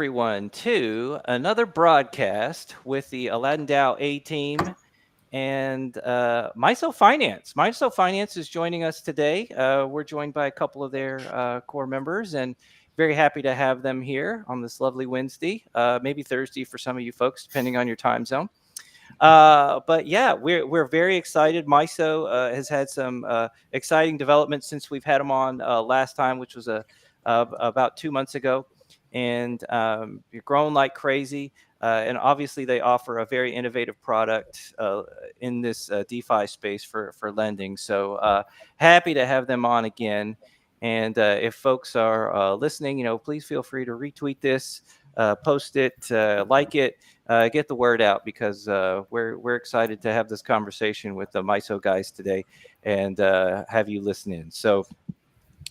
everyone to another broadcast with the Aladdin Dow A team and MYSO Finance. MYSO Finance is joining us today. We're joined by a couple of their core members, and very happy to have them here on this lovely Wednesday, maybe Thursday for some of you folks, depending on your time zone. But yeah, we're very excited. MYSO has had some exciting developments since we've had them on last time, which was about 2 months ago, and you're growing like crazy. And obviously, they offer a very innovative product in this DeFi space for lending. So happy to have them on again. And if folks are listening, please feel free to retweet this, post it, like it. Get the word out, because we're excited to have this conversation with the MYSO guys today and have you listen in. So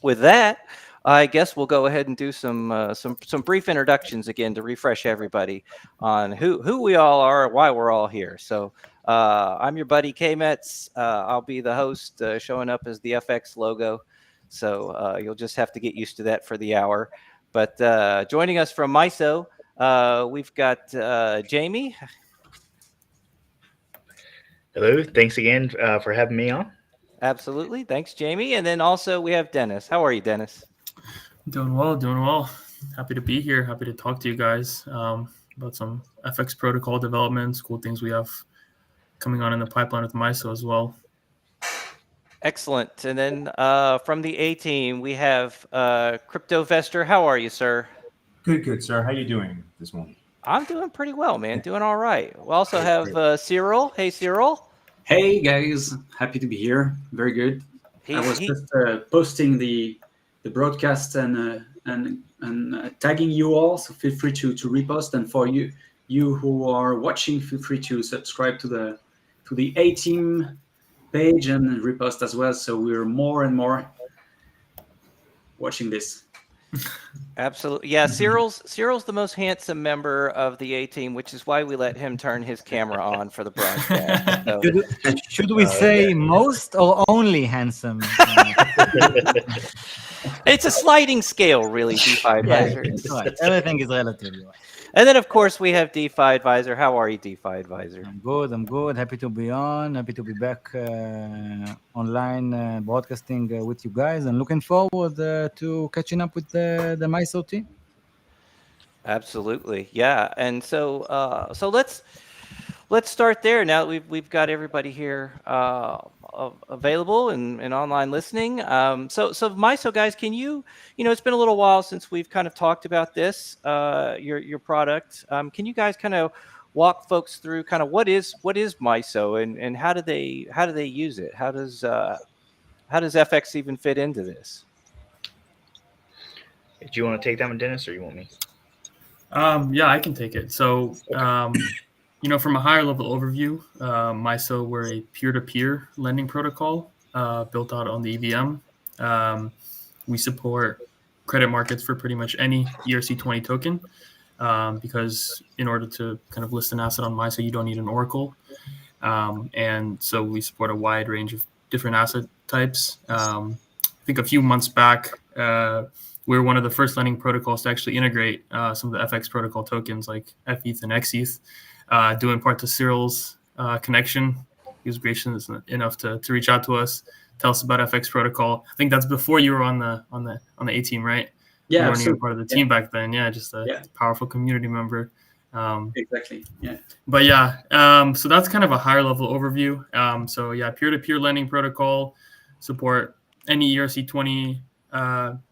with that, I guess we'll go ahead and do some brief introductions again to refresh everybody on who we all are, why we're all here. So I'm your buddy K-Mets. I'll be the host, showing up as the FX logo. So you'll just have to get used to that for the hour. But joining us from MYSO, we've got Jamie. Hello. Thanks again for having me on. Absolutely. Thanks, Jamie. And then also we have Dennis. How are you, Dennis? Doing well. Happy to be here. Happy to talk to you guys about some FX protocol developments, cool things we have coming on in the pipeline with MYSO as well. Excellent. And then from the A team, we have CryptoVestor. How are you, sir? Good, sir. How you doing this morning? I'm doing pretty well, man. Doing all right. We also have Cyril. Hey, Cyril. Hey, guys. Happy to be here. Very good. I was just posting the broadcast and tagging you all, so feel free to repost. And for you who are watching, feel free to subscribe to the A team page and repost as well. So we're more and more watching this. Absolutely. Yeah, Cyril's the most handsome member of the A team, which is why we let him turn his camera on for the broadcast. So, should we say most or only handsome? It's a sliding scale, really, DeFi Advisor. Right. Everything is relative. And then, of course, we have DeFi Advisor. How are you, DeFi Advisor? I'm good. Happy to be on. Happy to be back online broadcasting with you guys, and looking forward to catching up with the MYSO team. Absolutely, yeah. And so let's start there. Now that we've got everybody here available and online listening. So MYSO guys, can you it's been a little while since we've kind of talked about this, your product. Can you guys kind of walk folks through kind of what is MYSO and how do they use it? How does FX even fit into this? Do you want to take that one, Dennis, or you want me? Yeah, I can take it. So, from a higher level overview, MYSO, we're a peer-to-peer lending protocol built out on the EVM. We support credit markets for pretty much any ERC20 token because in order to kind of list an asset on MYSO, you don't need an oracle. And so we support a wide range of different asset types. I think a few months back, we're one of the first lending protocols to actually integrate some of the FX protocol tokens like FETH and XETH, due in part to Cyril's connection. He was gracious enough to reach out to us, tell us about FX protocol. I think that's before you were on the A team, right? Yeah, you weren't even part of the team back then. Yeah, just a powerful community member. Exactly. Yeah. But yeah, so that's kind of a higher level overview. So yeah, peer-to-peer lending protocol, support any ERC20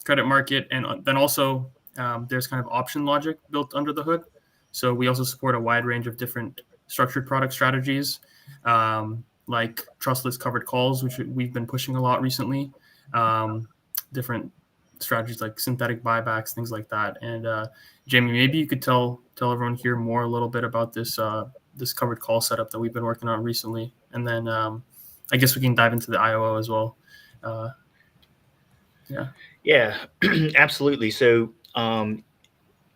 credit market, and then also there's kind of option logic built under the hood. So we also support a wide range of different structured product strategies, like trustless covered calls, which we've been pushing a lot recently. Different strategies like synthetic buybacks, things like that. And Jamie, maybe you could tell everyone here more a little bit about this this covered call setup that we've been working on recently, and then I guess we can dive into the IOO as well. Yeah, absolutely. So,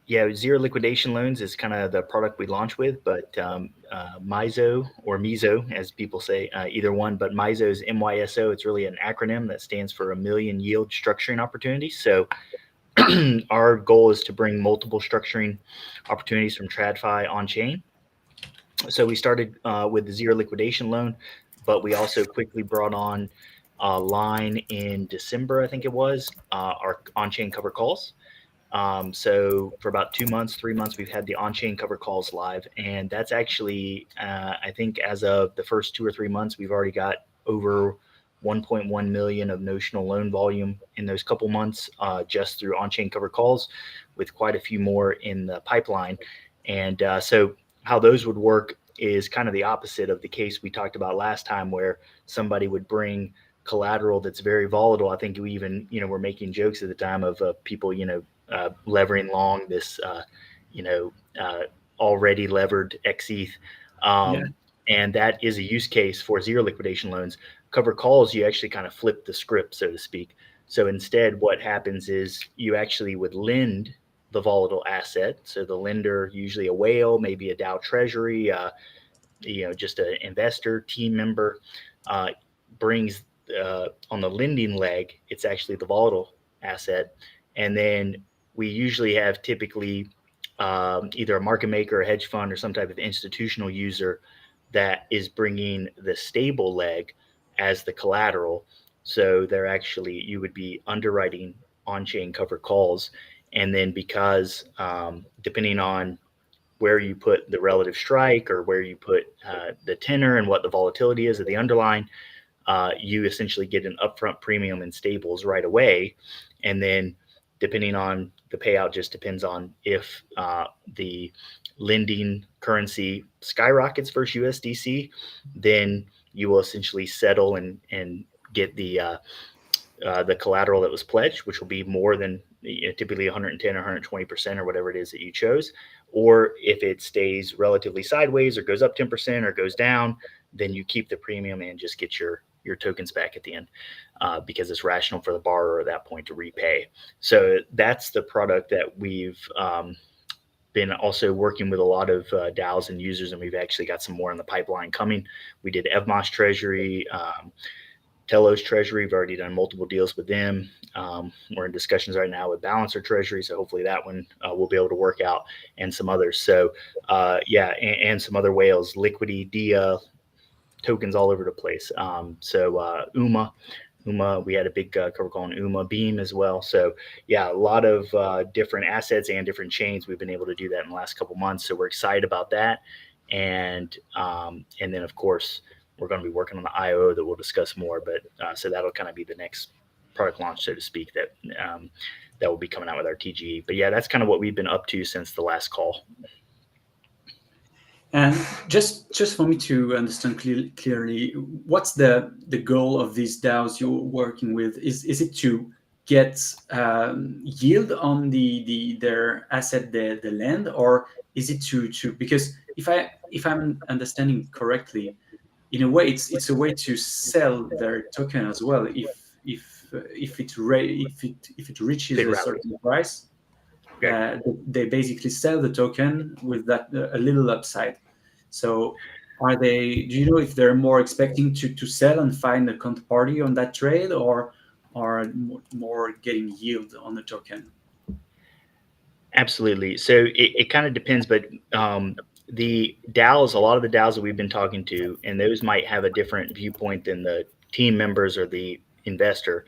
zero liquidation loans is kind of the product we launch with, but MYSO or MYSO, as people say, either one, but MYSO is MYSO. It's really an acronym that stands for a million yield structuring opportunities. So our goal is to bring multiple structuring opportunities from TradFi on chain. So we started with the zero liquidation loan, but we also quickly brought on a line in December, I think it was, our on-chain cover calls. So for about 2 months, 3 months, we've had the on-chain cover calls live, and that's actually, I think, as of the first 2 or 3 months, we've already got over 1.1 million of notional loan volume in those couple months, just through on-chain cover calls, with quite a few more in the pipeline. And so how those would work is kind of the opposite of the case we talked about last time, where somebody would bring collateral that's very volatile. I think we even, were making jokes at the time of people, levering long this, already levered XETH. And that is a use case for zero liquidation loans. Cover calls, you actually kind of flip the script, so to speak. So instead, what happens is you actually would lend the volatile asset. So the lender, usually a whale, maybe a DAO treasury, just an investor, team member, brings on the lending leg, it's actually the volatile asset. And then we usually have typically either a market maker, a hedge fund, or some type of institutional user that is bringing the stable leg as the collateral. So they're actually, you would be underwriting on-chain cover calls. And then because depending on where you put the relative strike or where you put the tenor and what the volatility is of the underlying, you essentially get an upfront premium in stables right away. And then depending on the payout, just depends on if the lending currency skyrockets versus USDC, then you will essentially settle and get the collateral that was pledged, which will be more than typically 110 or 120% or whatever it is that you chose. Or if it stays relatively sideways or goes up 10% or goes down, then you keep the premium and just get your tokens back at the end, because it's rational for the borrower at that point to repay. So that's the product that we've been also working with a lot of DAOs and users, and we've actually got some more in the pipeline coming. We did Evmos Treasury, Telos Treasury. We've already done multiple deals with them. We're in discussions right now with Balancer Treasury, so hopefully that one we'll be able to work out, and some others. So and some other whales, Liquidity, Dia, tokens all over the place. UMA, we had a big cover call on UMA, Beam as well. So yeah, a lot of different assets and different chains. We've been able to do that in the last couple months. So we're excited about that. And then of course, we're going to be working on the IO that we'll discuss more. But so that'll kind of be the next product launch, so to speak, that will be coming out with our TGE. But yeah, that's kind of what we've been up to since the last call. And just for me to understand clearly, what's the goal of these DAOs you're working with? Is it to get yield on their asset, the land, or is it to because if I'm understanding correctly, in a way it's a way to sell their token as well if it reaches a certain price. They basically sell the token with that a little upside. So do you know if they're more expecting to sell and find a counterparty on that trade, or more getting yield on the token? Absolutely. So it kind of depends, but the DAOs, a lot of the DAOs that we've been talking to, and those might have a different viewpoint than the team members or the investor.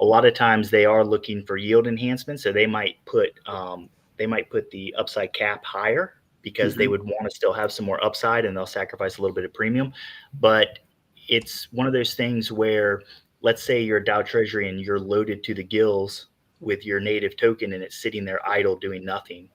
A lot of times they are looking for yield enhancement, so they might put the upside cap higher because they would want to still have some more upside, and they'll sacrifice a little bit of premium. But it's one of those things where, let's say you're a DAO treasury and you're loaded to the gills with your native token and it's sitting there idle doing nothing.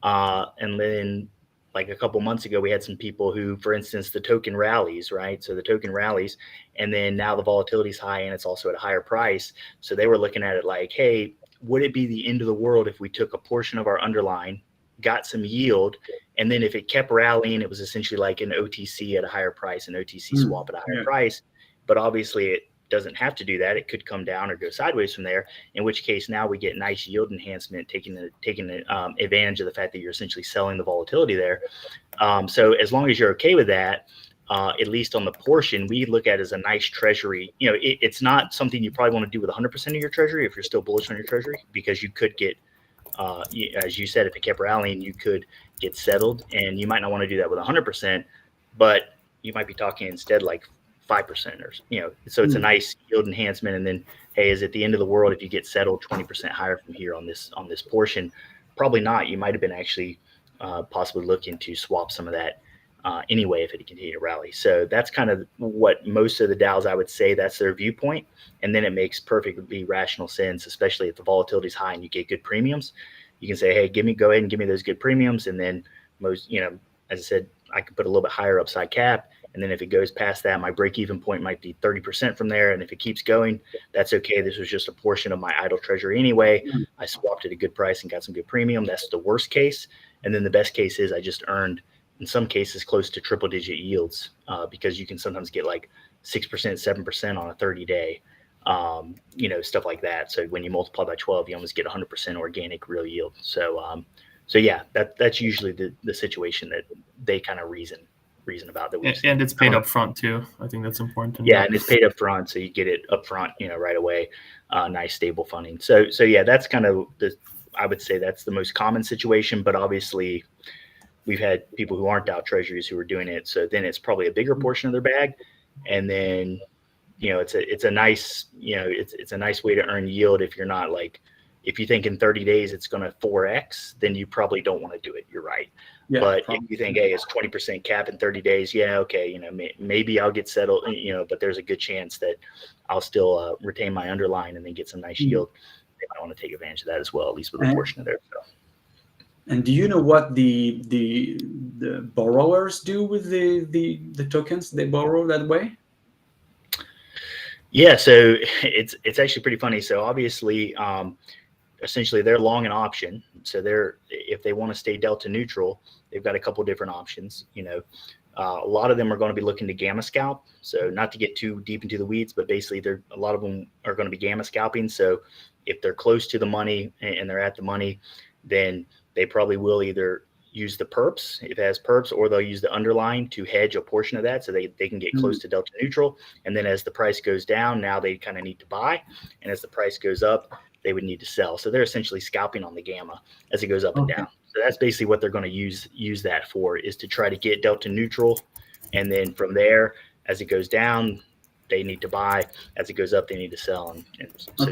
And then like a couple months ago, we had some people who, for instance, the token rallies, right? So the token rallies, and then now the volatility is high and it's also at a higher price. So they were looking at it like, hey, would it be the end of the world if we took a portion of our underlying, got some yield, and then if it kept rallying, it was essentially like an OTC at a higher price, an OTC swap at a higher price. But obviously it doesn't have to do that. It could come down or go sideways from there, in which case now we get nice yield enhancement, taking advantage of the fact that you're essentially selling the volatility there. So as long as you're okay with that, at least on the portion, we look at as a nice treasury. It's not something you probably want to do with 100% of your treasury if you're still bullish on your treasury, because you could get, as you said, if it kept rallying, you could get settled, and you might not want to do that with 100%, but you might be talking instead like 5% or, so it's a nice yield enhancement. And then, hey, is it the end of the world if you get settled 20% higher from here on this portion? Probably not. You might have been actually possibly looking to swap some of that anyway if it continued to rally. So that's kind of what most of the DAOs, I would say, that's their viewpoint. And then it makes perfectly rational sense, especially if the volatility is high and you get good premiums. You can say, hey, go ahead and give me those good premiums. And then most, as I said, I could put a little bit higher upside cap. And then if it goes past that, my break-even point might be 30% from there. And if it keeps going, that's okay. This was just a portion of my idle treasury anyway. I swapped at a good price and got some good premium. That's the worst case. And then the best case is I just earned, in some cases, close to triple-digit yields, because you can sometimes get like 6%, 7% on a 30-day, stuff like that. So when you multiply by 12, you almost get 100% organic real yield. So yeah, that's usually the situation that they kind of reason about that. And it's paid up front too. I think that's important to know. Yeah, and it's paid up front, so you get it up front, right away. Nice stable funding. So yeah, that's kind of I would say that's the most common situation. But obviously, we've had people who aren't DAO treasuries who are doing it. So then it's probably a bigger portion of their bag, and then it's a nice it's a nice way to earn yield if you're not like. If you think in 30 days it's going to 4x, then you probably don't want to do it. You're right. Yeah, but if you think, hey, it's 20% cap in 30 days, yeah, okay, maybe I'll get settled, but there's a good chance that I'll still retain my underlying and then get some nice yield. They might want to take advantage of that as well, at least with a portion of their. And do you know what the borrowers do with the tokens they borrow that way? Yeah, so it's actually pretty funny. So obviously, essentially they're long an option. So if they want to stay delta neutral, they've got a couple different options. A lot of them are going to be looking to gamma scalp. So not to get too deep into the weeds, but basically a lot of them are going to be gamma scalping. So if they're close to the money and they're at the money, then they probably will either use the perps if it has perps, or they'll use the underlying to hedge a portion of that so they can get close to delta neutral. And then as the price goes down, now they kind of need to buy. And as the price goes up, they would need to sell. So they're essentially scalping on the gamma as it goes up and down. So that's basically what they're going to use that for, is to try to get delta neutral. And then from there, as it goes down, they need to buy. As it goes up, they need to sell. And so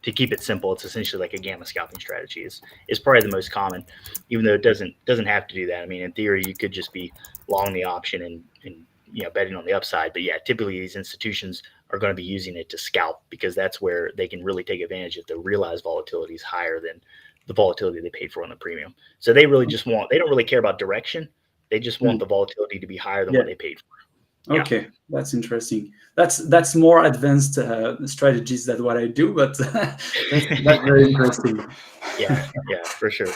to keep it simple, it's essentially like a gamma scalping strategy is probably the most common, even though it doesn't have to do that. I mean, in theory, you could just be long the option and betting on the upside. But yeah, typically these institutions are going to be using it to scalp, because that's where they can really take advantage if the realized volatility is higher than the volatility they paid for on the premium. So they really just they don't really care about direction. They just want the volatility to be higher than what they paid for. Okay, that's interesting. That's more advanced strategies than what I do, but that's very interesting. Yeah, for sure.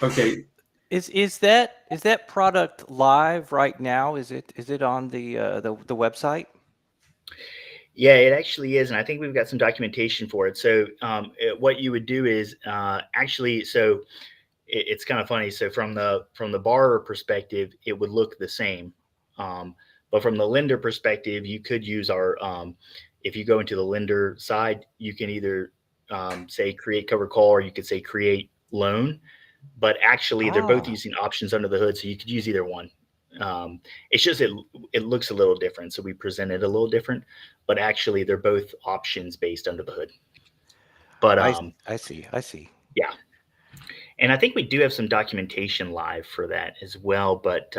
Okay. Is that product live right now? Is it on the website? Yeah, it actually is, and I think we've got some documentation for it. So what you would do is it's kind of funny. So from the borrower perspective, it would look the same. But from the lender perspective, you could use our, if you go into the lender side, you can either say create cover call, or you could say create loan. But actually, they're both using options under the hood, so you could use either one. It's just it looks a little different, so we present it a little different. But actually, they're both options based under the hood. But I see. Yeah, and I think we do have some documentation live for that as well. But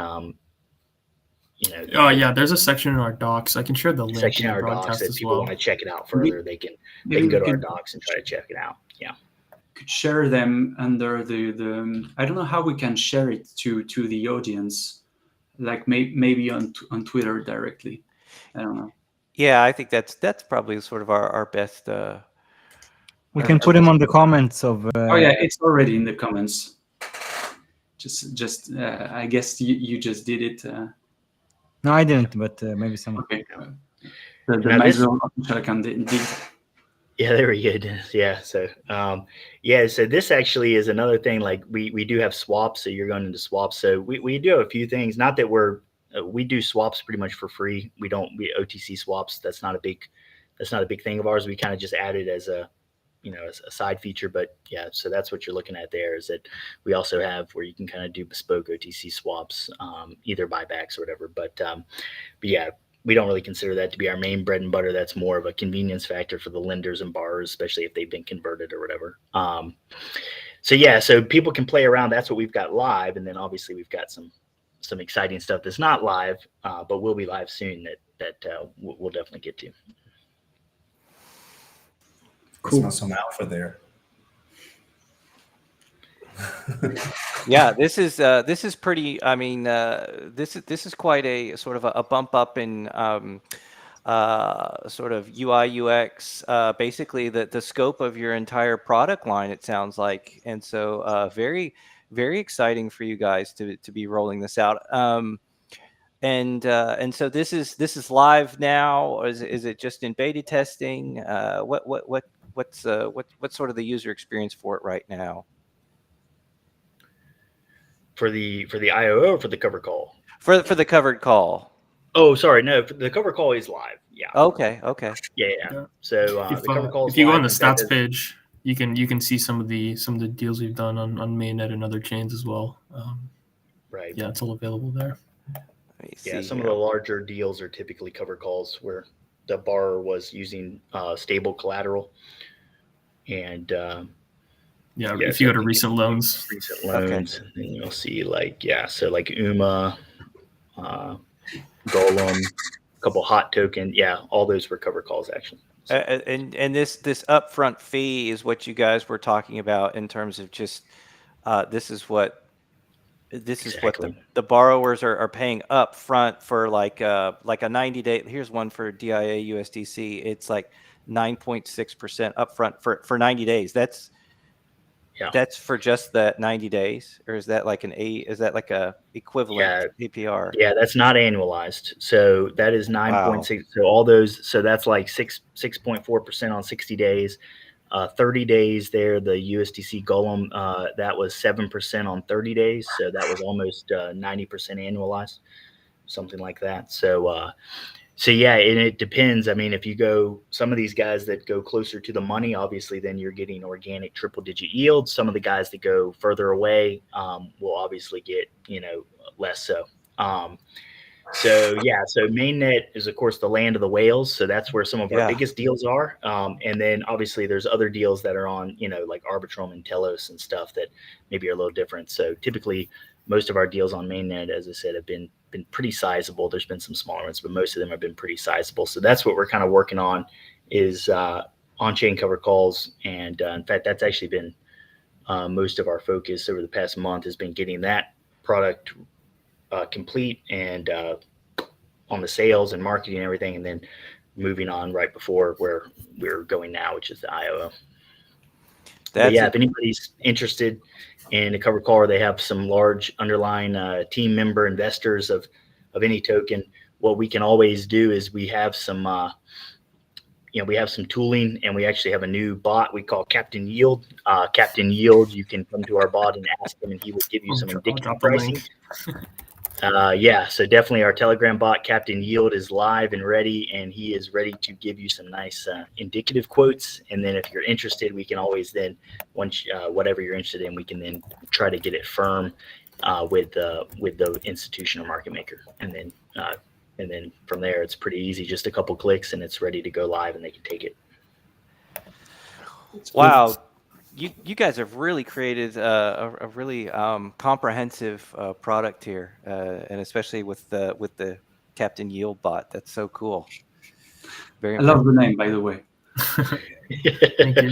there's a section in our docs. I can share the link in the broadcast as well. If people want to check it out further, they can go to our docs and try to check it out. Yeah. Could share them under the I don't know how we can share it to the audience, like maybe on Twitter directly. I don't know. Yeah, I think that's probably sort of our best. We can put them on the comments of. Oh yeah, it's already in the comments. Just I guess you just did it. No, I didn't, but maybe someone. Okay. The MYSO official account did. Yeah, very good. Yeah. So, so this actually is another thing. Like we do have swaps. So you're going into swaps. So we do have a few things. Not that we're we do swaps pretty much for free. We OTC swaps. That's not a big thing of ours. We kind of just added as a as a side feature. But yeah, so that's what you're looking at there, is that we also have where you can kind of do bespoke OTC swaps, either buybacks or whatever. But yeah, we don't really consider that to be our main bread and butter. That's more of a convenience factor for the lenders and borrowers, especially if they've been converted or whatever. So yeah, so people can play around. That's what we've got live, and then obviously we've got some exciting stuff that's not live, but will be live soon. That we'll definitely get to. Cool. Smell some alpha there. Yeah, this is pretty. I mean, this is quite a sort of a bump up in sort of UI UX. Basically, the scope of your entire product line. It sounds like, and so very exciting for you guys to be rolling this out. And so this is live now, or is it just in beta testing? What's sort of the user experience for it right now? For the IOO or for the cover call? For the covered call. Oh, sorry, no. The cover call is live. Yeah. Okay. Yeah. So if the cover call is if you go live. on the stats page, you can see some of the deals we've done on mainnet and other chains as well. Right. Yeah, it's all available there. Yeah, some of the larger deals are typically cover calls where the borrower was using stable collateral, and if you go to recent loans, then you'll see like like UMA, Golem, a couple hot token, all those were cover calls actually. So. And this upfront fee is what you guys were talking about in terms of just this is what the borrowers are paying up front for like a 90-day. Here's one for DIA USDC. It's like 9.6% upfront for 90 days. That's for just that 90 days, or is that like a equivalent APR? Yeah, that's not annualized. So that is 9.6. So all those, so that's like 6.4% on 60 days. 30 days there, the USDC Golem, that was 7% on 30 days. So that was almost 90% annualized, something like that. So yeah, and it depends. I mean, if you go, some of these guys that go closer to the money, obviously, then you're getting organic triple-digit yields. Some of the guys that go further away will obviously get, less so. So mainnet is, of course, the land of the whales. So that's where some of our biggest deals are. And then obviously there's other deals that are on, like Arbitrum and Telos and stuff that maybe are a little different. So typically most of our deals on mainnet, as I said, have been pretty sizable. There's been some smaller ones, but most of them have been pretty sizable. So that's what we're kind of working on, is on-chain cover calls. And in fact, that's actually been most of our focus over the past month, has been getting that product complete and on the sales and marketing and everything, and then moving on right before where we're going now, which is the IOO. If anybody's interested in a cover call, or they have some large underlying team member investors of any token, what we can always do is we have some tooling, and we actually have a new bot we call Captain Yield. Captain Yield, you can come to our bot and ask him, and he will give you some indicative pricing. So definitely our Telegram bot, Captain Yield, is live and ready, and he is ready to give you some nice indicative quotes. And then if you're interested, we can always then, once whatever you're interested in, we can then try to get it firm with the institutional market maker. And then from there, it's pretty easy, just a couple clicks, and it's ready to go live, and they can take it. Wow. You guys have really created a really comprehensive product here, and especially with the Captain Yield bot. That's so cool. I love the name, by the way. Thank you.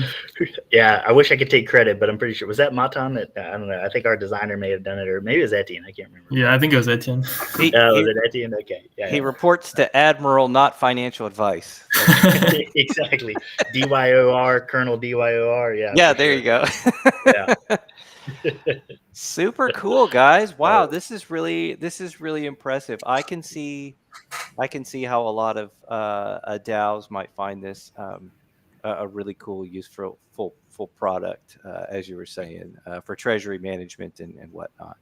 Yeah, I wish I could take credit, but I'm pretty sure, was that Matan? That I don't know. I think our designer may have done it, or maybe it was Etienne. I can't remember. Yeah, I think it was Etienne. Was it Etienne? Okay. He reports to Admiral, not financial advice. Exactly. DYOR, Colonel DYOR. Yeah. Yeah, there you go. Yeah. Super cool, guys. Wow, this is really impressive. I can see how a lot of DAOs might find this a really cool, useful, full product, as you were saying, for treasury management and whatnot.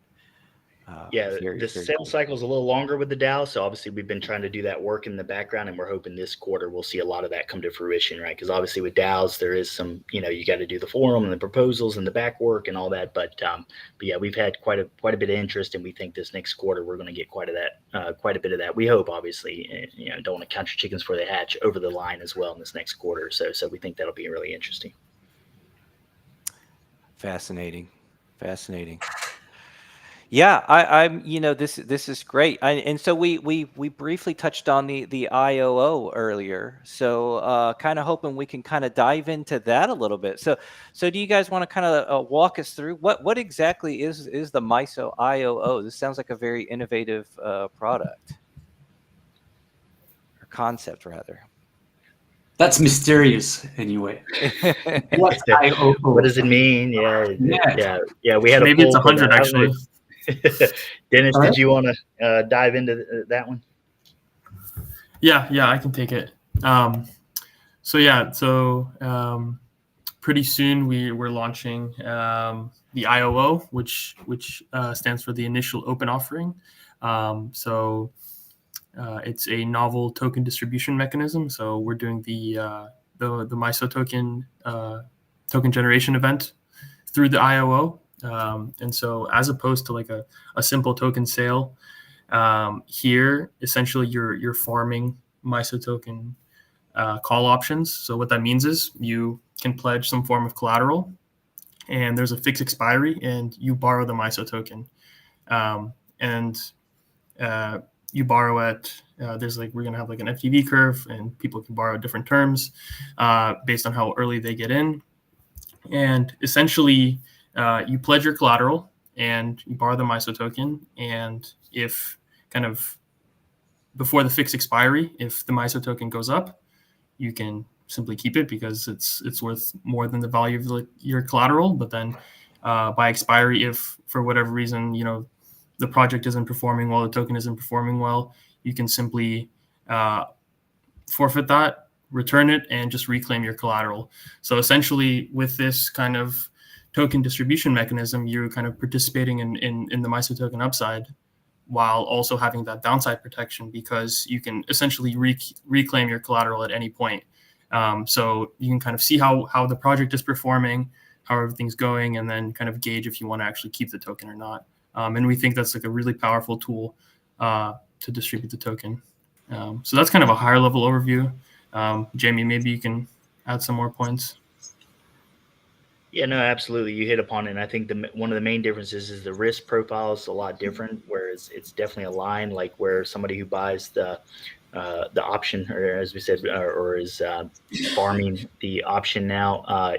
The sales cycle is a little longer with the DAO. So obviously we've been trying to do that work in the background, and we're hoping this quarter we'll see a lot of that come to fruition, right? Because obviously with DAOs, there is some, you got to do the forum and the proposals and the back work and all that. But yeah, we've had quite a bit of interest, and we think this next quarter we're going to get quite a bit of that. We hope, obviously, don't want to count your chickens before they hatch, over the line as well in this next quarter. So we think that'll be really interesting. Fascinating. Yeah, I'm. This is great. And so we briefly touched on the IOO earlier. So kind of hoping we can kind of dive into that a little bit. So do you guys want to kind of walk us through what exactly is the MYSO IOO? This sounds like a very innovative product or concept, rather. That's mysterious, anyway. What IOO? What does it mean? Yeah. We had maybe it's 100 actually. Dennis, did you want to dive into that one? Yeah, I can take it. Pretty soon we're launching the IOO, which stands for the initial open offering. It's a novel token distribution mechanism. So we're doing the MYSO token generation event through the IOO. And so as opposed to like a simple token sale, here essentially you're farming MYSO token call options. So what that means is you can pledge some form of collateral, and there's a fixed expiry, and you borrow the MYSO token. You borrow at we're gonna have like an FTV curve, and people can borrow different terms based on how early they get in. And essentially, you pledge your collateral and you borrow the MYSO token. And if kind of before the fixed expiry, if the MYSO token goes up, you can simply keep it because it's worth more than the value of your collateral. But then by expiry, if for whatever reason, the project isn't performing well, the token isn't performing well, you can simply forfeit that, return it, and just reclaim your collateral. So essentially, with this kind of token distribution mechanism, you're kind of participating in the MYSO token upside while also having that downside protection, because you can essentially reclaim your collateral at any point. So you can kind of see how the project is performing, how everything's going, and then kind of gauge if you want to actually keep the token or not. And we think that's like a really powerful tool to distribute the token. So that's kind of a higher level overview. Jamie, maybe you can add some more points. Yeah, no, absolutely. You hit upon it. And I think one of the main differences is the risk profile is a lot different, whereas it's definitely a line like where somebody who buys the option, or as we said, or is farming the option now,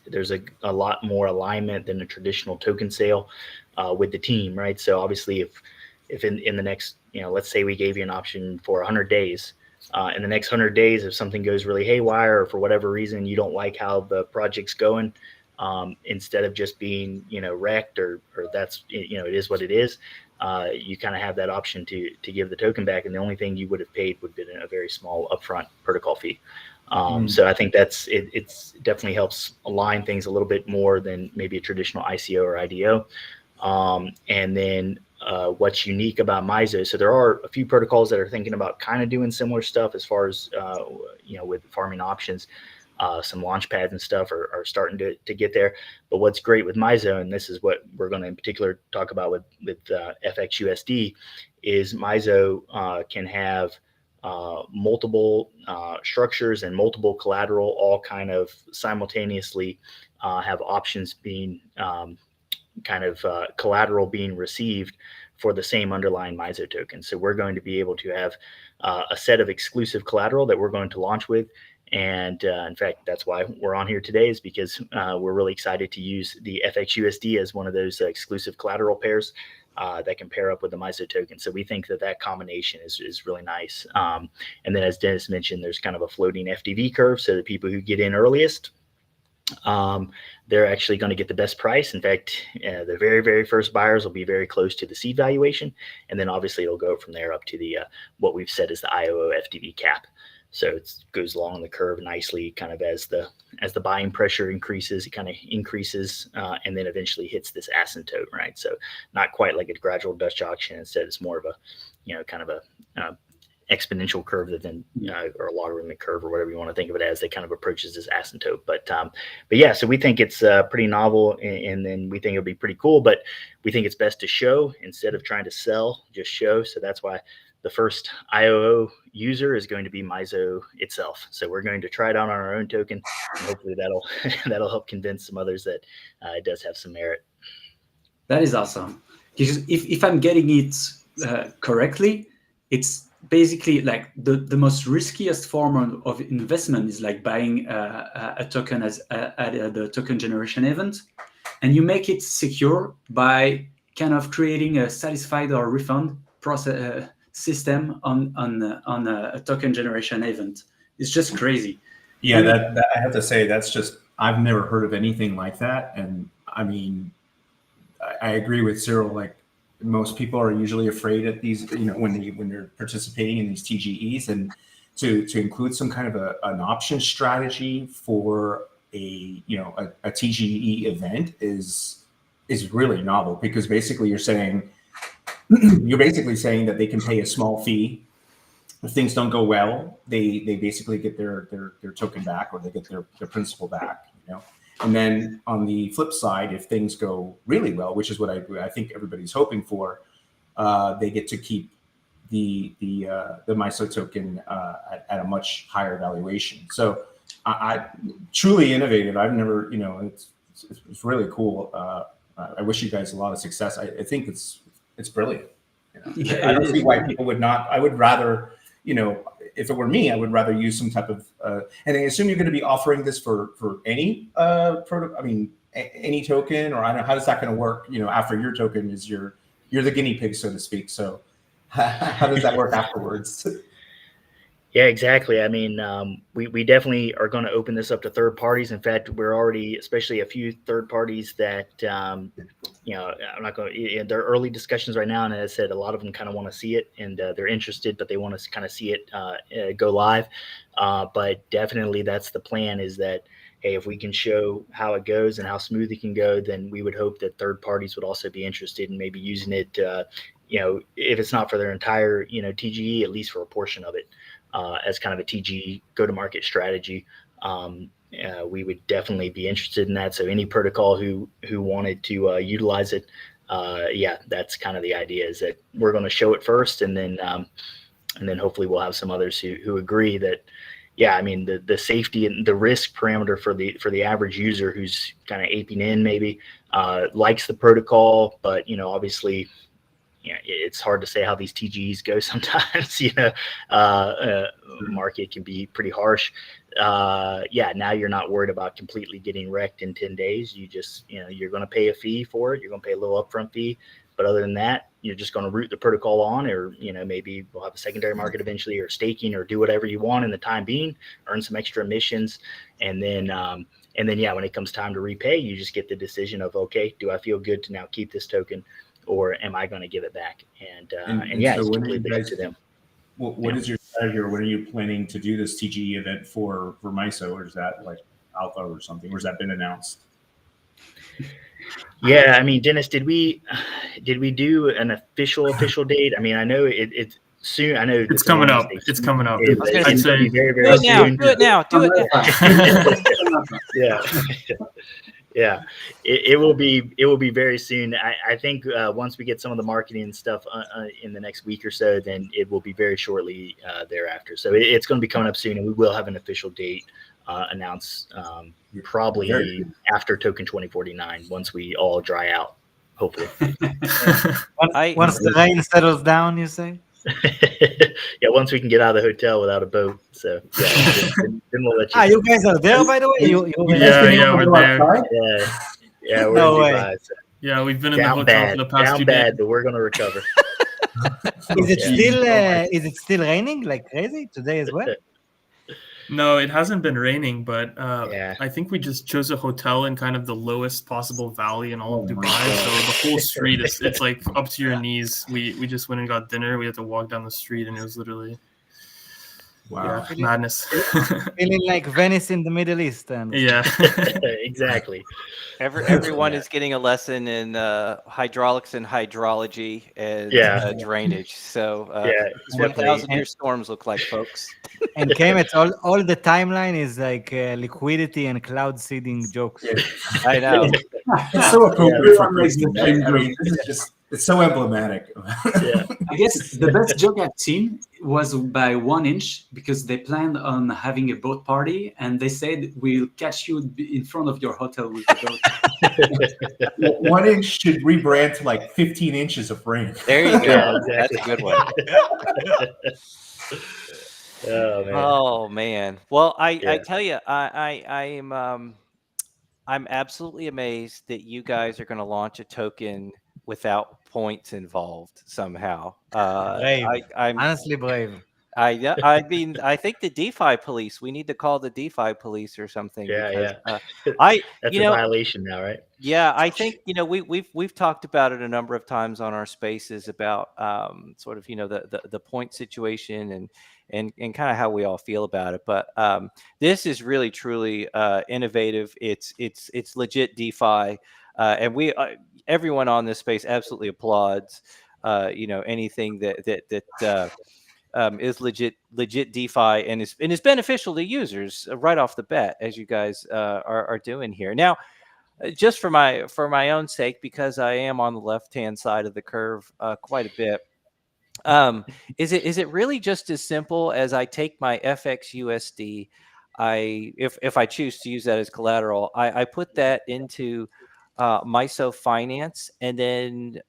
there's a lot more alignment than a traditional token sale with the team, right? So obviously if in the next, let's say we gave you an option for 100 days, in the next 100 days, if something goes really haywire or for whatever reason you don't like how the project's going, instead of just being wrecked or that's it is what it is, you kind of have that option to give the token back, and the only thing you would have paid would have been a very small upfront protocol fee. So I think it's definitely helps align things a little bit more than maybe a traditional ICO or IDO. And then what's unique about MYSO, so there are a few protocols that are thinking about kind of doing similar stuff as far as with farming options. Some launch pads and stuff are starting to get there. But what's great with MYSO, and this is what we're going to in particular talk about with FXUSD, is MYSO can have multiple structures and multiple collateral all kind of simultaneously have options being collateral being received for the same underlying MYSO token. So we're going to be able to have a set of exclusive collateral that we're going to launch with. And in fact, that's why we're on here today, is because we're really excited to use the FXUSD as one of those exclusive collateral pairs that can pair up with the MYSO token. So we think that combination is really nice. And then as Dennis mentioned, there's kind of a floating FTV curve. So the people who get in earliest, they're actually going to get the best price. In fact, the very, very first buyers will be very close to the seed valuation. And then obviously it'll go from there up to the what we've said is the IOO FTV cap. So it goes along the curve nicely, kind of as the buying pressure increases, it kind of increases, and then eventually hits this asymptote, right? So not quite like a gradual Dutch auction. Instead, it's more of a, kind of a exponential curve that then, or a logarithmic curve, or whatever you want to think of it as, that kind of approaches this asymptote. But yeah, so we think it's pretty novel, and then we think it'll be pretty cool. But we think it's best to show instead of trying to sell, just show. So that's why the first IOO user is going to be MYSO itself. So we're going to try it out on our own token, and hopefully that'll help convince some others that it does have some merit. That is awesome. Because if I'm getting it correctly, it's basically like the most riskiest form of investment is like buying a token at the token generation event, and you make it secure by kind of creating a satisfied or refund process system on a token generation event. It's just crazy. Yeah, that I have to say, that's just, I've never heard of anything like that. And I mean, I agree with Cyril. Like, most people are usually afraid at these, when they're participating in these TGEs, and to include some kind of an option strategy for a TGE event is really novel, because basically you're saying that they can pay a small fee. If things don't go well, they basically get their token back, or they get their principal back, And then on the flip side, if things go really well, which is what I think everybody's hoping for, they get to keep the MYSO token at a much higher valuation. So I truly innovative. I've never, it's really cool. I wish you guys a lot of success. I think it's brilliant. Yeah, I don't see why people would not. I would rather, if it were me, I would rather use some type of, and I assume you're going to be offering this for any any token, or I don't know, how is that going to work? After your token is you're the guinea pig, so to speak. So how does that work afterwards? Yeah, exactly. I mean, we definitely are going to open this up to third parties. In fact, we're already, especially a few third parties that, I'm not going to, they're early discussions right now. And as I said, a lot of them kind of want to see it, and they're interested, but they want to kind of see it go live. But definitely that's the plan, is that, hey, if we can show how it goes and how smooth it can go, then we would hope that third parties would also be interested in maybe using it, if it's not for their entire, TGE, at least for a portion of it. As kind of a TG go-to-market strategy. We would definitely be interested in that. So any protocol who wanted to utilize it, that's kind of the idea, is that we're going to show it first, and then hopefully we'll have some others who agree that, I mean, the safety and the risk parameter for the average user who's kind of aping in maybe likes the protocol, but obviously, it's hard to say how these TGEs go sometimes. Market can be pretty harsh. Now you're not worried about completely getting wrecked in 10 days. You just, you're going to pay a fee for it. You're going to pay a little upfront fee. But other than that, you're just going to route the protocol on, or, maybe we'll have a secondary market eventually, or staking, or do whatever you want in the time being, earn some extra emissions. And then, when it comes time to repay, you just get the decision of, okay, do I feel good to now keep this token, or am I going to give it back? And so it's completely up to them. What is your strategy, or when are you planning to do this TGE event for MYSO, or is that like alpha or something, or has that been announced? Yeah, I mean, Dennis, did we do an official date? I mean, I know it's soon. I know it's coming up. It's coming up. It's going to be very, very do it now. soon. Do it now. Yeah, it will be very soon. I think once we get some of the marketing and stuff in the next week or so, then it will be very shortly thereafter. So it's going to be coming up soon, and we will have an official date announced probably after Token 2049, once we all dry out, hopefully. Once the rain settles down, you say? Yeah, once we can get out of the hotel without a boat. So then we'll let you. You guys are there, by the way. We're there. Yeah, we're no in way. Dubai. So. Yeah, we've been in the hotel for the past 2 days. Down bad, but we're going to recover. Is it still raining like crazy today as well? No, it hasn't been raining, but I think we just chose a hotel in kind of the lowest possible valley in all of Dubai. So the whole street it's like up to your knees. We just went and got dinner. We had to walk down the street, and it was literally Wow. Yeah, madness. Feeling like Venice in the Middle East. And Yeah. Exactly. Everyone Yeah. is getting a lesson in hydraulics and hydrology and Yeah. drainage. So Yeah, it's what definitely. 1,000-year storms look like, folks. And came it's all the timeline is like liquidity and cloud seeding jokes. Yeah. I know. It's so appropriate for Everyone makes the Christmas, same right? I mean, joke. this is just, it's so emblematic. Yeah. I guess the best joke I've seen was by 1inch because they planned on having a boat party and they said we'll catch you in front of your hotel with the boat. 1 inch should rebrand to like 15 inches of rain. There you go. Yeah, That's exactly. a good one. Oh man. Oh man. Well, I Yeah. tell you, I am I'm absolutely amazed that you guys are going to launch a token without points involved somehow. Brave. I'm Honestly brave. yeah, I mean, I think the DeFi police. We need to call the DeFi police or something Yeah, because yeah. I, That's you a know, violation now, right? yeah, I think we've talked about it a number of times on our spaces about sort of the point situation and kind of how we all feel about it. But this is really truly innovative. It's legit DeFi, and we everyone on this space absolutely applauds. Anything that is legit DeFi and is beneficial to users right off the bat, as you guys are doing here now. Just for my own sake, because I am on the left hand side of the curve quite a bit. Is it really just as simple as I take my FXUSD, if I choose to use that as collateral, I put that into MYSO Finance, and then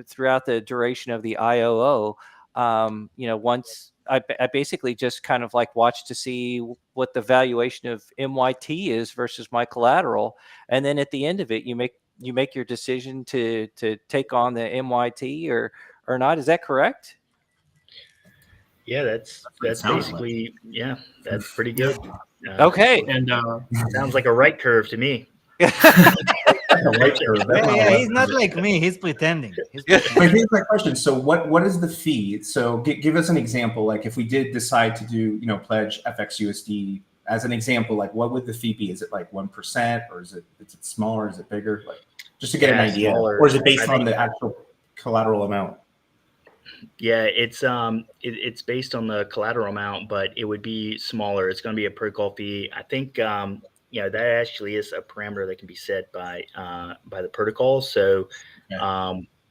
throughout the duration of the IOO, once I basically just kind of like watch to see what the valuation of MYT is versus my collateral, and then at the end of it, you make your decision to take on the MYT or not. Is that correct? Yeah, that's what it sounds like. basically that's pretty good. Okay. And Sounds like a right curve to me. Yeah, he's not like me. He's pretending. But here's my question. So what is the fee? So give us an example. Like if we did decide to do, pledge FXUSD as an example, like what would the fee be? Is it like 1% or is it smaller? Is it bigger? Like just to get an idea. Smaller. Or is it based I on think- the actual collateral amount? Yeah, it's based on the collateral amount, but it would be smaller. It's going to be a protocol fee. I think that actually is a parameter that can be set by the protocol. So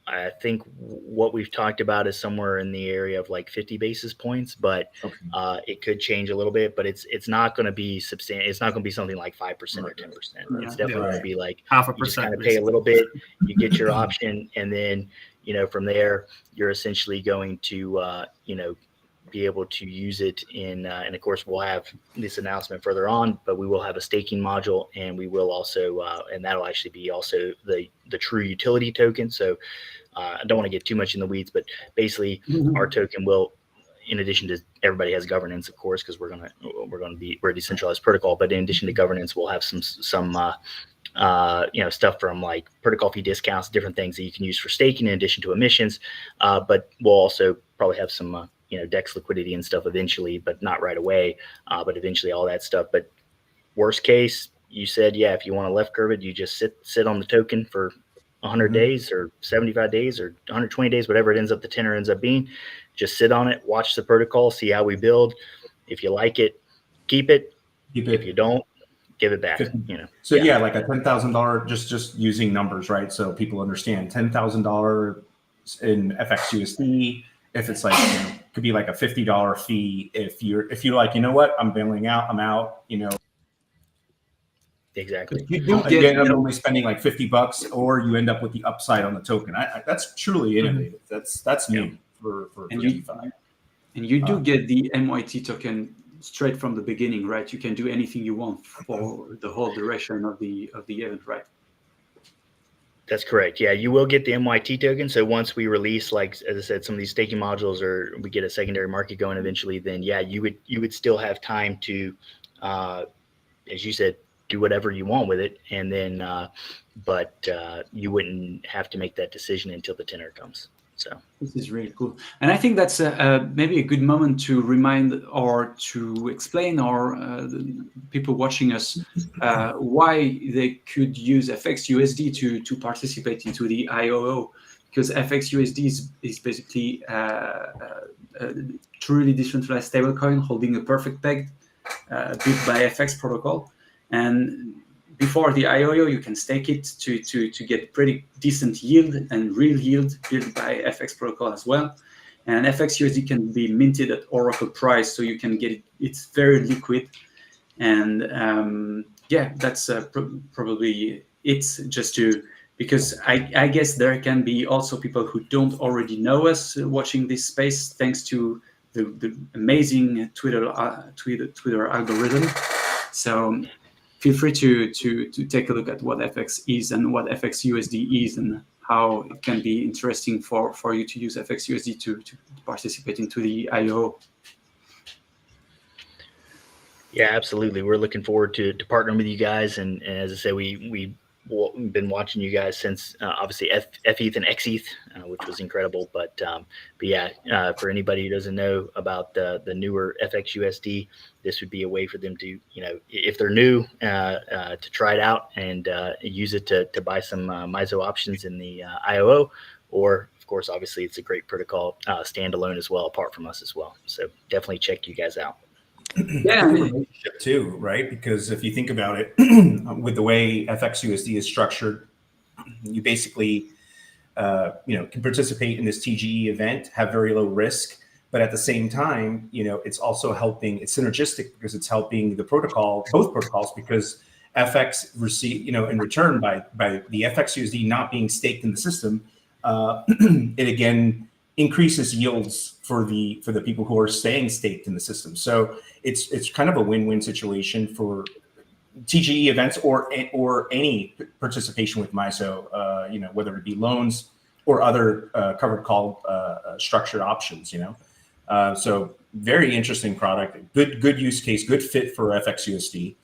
I think what we've talked about is somewhere in the area of like 50 basis points, but it could change a little bit. But it's not going to be substantial. It's not going to be something like 5% or 10%. It's definitely going to be like half a you just kind percent. of pay a little bit, you get your option, and then from there you're essentially going to be able to use it in and of course we'll have this announcement further on, but we will have a staking module, and we will also and that'll actually be also the true utility token. So I don't want to get too much in the weeds, but basically our token will, in addition to, everybody has governance, of course, because we're a decentralized protocol, but in addition to governance, we'll have some stuff from like protocol fee discounts, different things that you can use for staking in addition to emissions. But we'll also probably have some DEX liquidity and stuff eventually, but not right away. But eventually all that stuff. But worst case, you said, if you want to left curve it, you just sit on the token for 100 days or 75 days or 120 days, whatever the tenor ends up being. Just sit on it, watch the protocol, see how we build. If you like it, keep it. If you don't, give it back. So like a $10,000, just using numbers, right? So people understand $10,000 in FXUSD. If it's like could be like a $50 fee. If you're like, I'm bailing out, I'm out. Exactly. You end up only spending like $50, or you end up with the upside on the token. That's truly innovative. That's new for DeFi. And you do get the MYT token straight from the beginning, right? You can do anything you want for the whole duration of the event, right? That's correct. Yeah, you will get the MYT token. So once we release, like as I said, some of these staking modules, or we get a secondary market going eventually, then you would still have time to, as you said, do whatever you want with it, and then but you wouldn't have to make that decision until the tenor comes. So this is really cool, and I think that's maybe a good moment to remind or to explain or the people watching us why they could use FXUSD to participate into the IOO, because FXUSD is basically a truly decentralized stablecoin holding a perfect peg built by FX protocol, and before the IOO, you can stake it to get pretty decent yield and real yield built by FX protocol as well. And FXUSD can be minted at Oracle price, so you can get it. It's very liquid, and yeah, that's probably it's just to because I guess there can be also people who don't already know us watching this space thanks to the amazing Twitter algorithm. So feel free to take a look at what FX is and what FXUSD is and how it can be interesting for you to use FXUSD to participate into the IO. Yeah, absolutely. We're looking forward to partnering with you guys. And as I say, we've been watching you guys since obviously FETH and XETH, which was incredible. But yeah, for anybody who doesn't know about the newer FXUSD, this would be a way for them to, if they're new, to try it out and use it to buy some MYSO options in the IOO. Or, of course, obviously, it's a great protocol standalone as well, apart from us as well. So definitely check you guys out. Yeah, relationship too, right? Because if you think about it, with the way FXUSD is structured, you basically, can participate in this TGE event, have very low risk, but at the same time, it's also helping. It's synergistic because it's helping the protocol, both protocols, because FX receive, in return by the FXUSD not being staked in the system, it again increases yields for the people who are staying staked in the system. So it's kind of a win-win situation for TGE events or any participation with MYSO, whether it be loans or other covered call structured options. So very interesting product, good use case, good fit for FXUSD,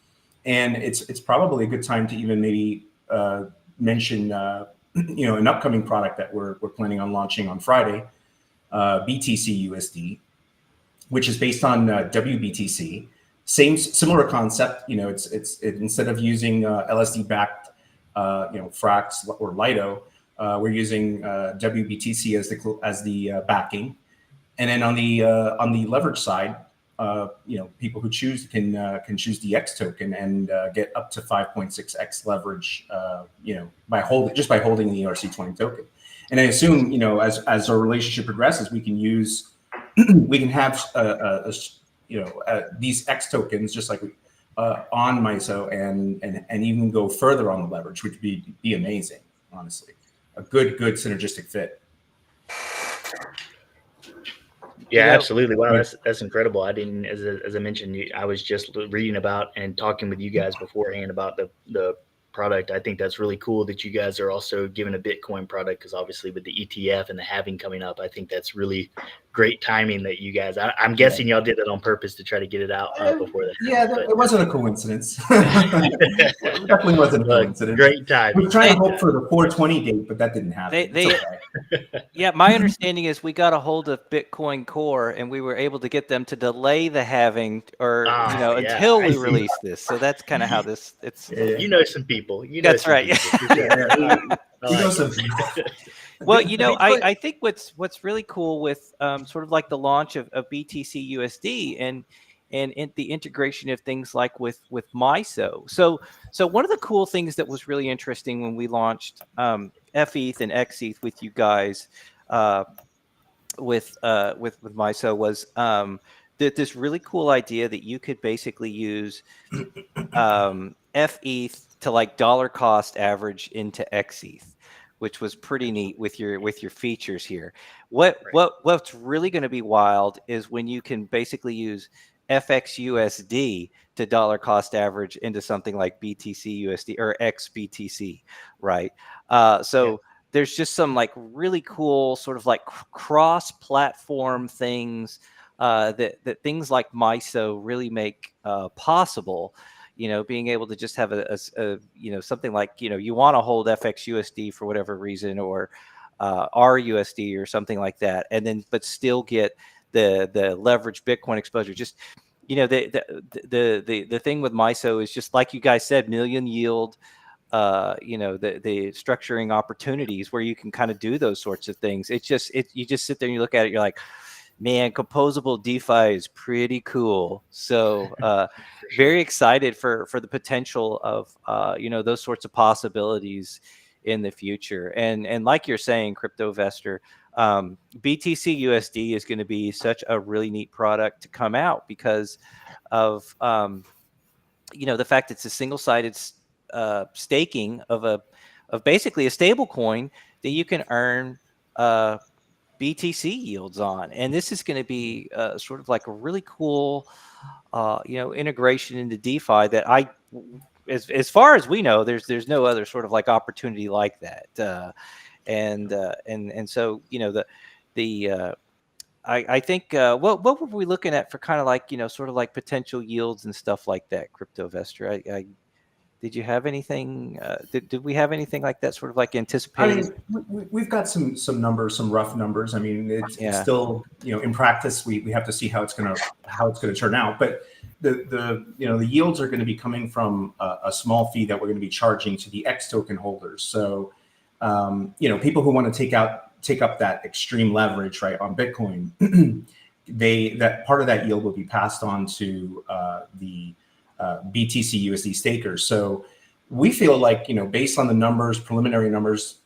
and it's probably a good time to even maybe mention an upcoming product that we're planning on launching on Friday. BTC USD, which is based on WBTC. Similar concept. It's instead of using LSD backed, Frax or Lido, we're using WBTC as the backing, and then on the leverage side, people who choose can choose the X token and get up to 5.6x leverage, by holding the ERC20 token. And I assume, as our relationship progresses, we can have these X tokens just like on MYSO and even go further on the leverage, which would be amazing. Honestly, a good synergistic fit. Yeah, absolutely. Wow, that's incredible. I didn't, as I mentioned, I was just reading about and talking with you guys beforehand about the product. I think that's really cool that you guys are also giving a Bitcoin product, because obviously with the ETF and the halving coming up, I think that's really great timing that you guys, I'm guessing y'all did it on purpose to try to get it out before that. Yeah, it wasn't a coincidence. It definitely wasn't a coincidence. Great time. We were trying to hope for the 420 date, but that didn't happen. Yeah, my understanding is we got a hold of Bitcoin Core and we were able to get them to delay the halving until we release this. So that's kind of how this. Some people. That's right. Well, I think what's really cool with sort of like the launch of BTC USD and the integration of things like with MYSO. So one of the cool things that was really interesting when we launched FETH and XETH with you guys with MYSO was this really cool idea that you could basically use FETH to like dollar cost average into XETH, which was pretty neat with your features here. What's really going to be wild is when you can basically use FXUSD to dollar cost average into something like BTC USD or XBTC, right? There's just some like really cool sort of like cross-platform things that things like MYSO really make possible. Being able to just have a something like, you want to hold FXUSD for whatever reason, or RUSD or something like that, and then but still get the leveraged Bitcoin exposure. Just the thing with MYSO is just like you guys said, million yield. The structuring opportunities where you can kind of do those sorts of things. You just sit there and you look at it, you're like, man, composable DeFi is pretty cool. So very excited for the potential of those sorts of possibilities in the future. And like you're saying, CryptoVestor, BTC USD is going to be such a really neat product to come out because of the fact it's a single-sided staking of basically a stable coin that you can earn BTC yields on. And this is going to be sort of like a really cool integration into DeFi that as far as we know, there's no other sort of like opportunity like that. And so I think what were we looking at for kind of like sort of like potential yields and stuff like that, CryptoVestor? Did you have anything? Did we have anything like that, sort of like anticipated? I mean, we've got some numbers, some rough numbers. I mean, it's still in practice we have to see how it's gonna turn out. But the yields are going to be coming from a small fee that we're going to be charging to the X token holders. So people who want to take up that extreme leverage, right, on Bitcoin, that part of that yield will be passed on to the BTC USD stakers. So we feel like, based on the numbers, preliminary numbers,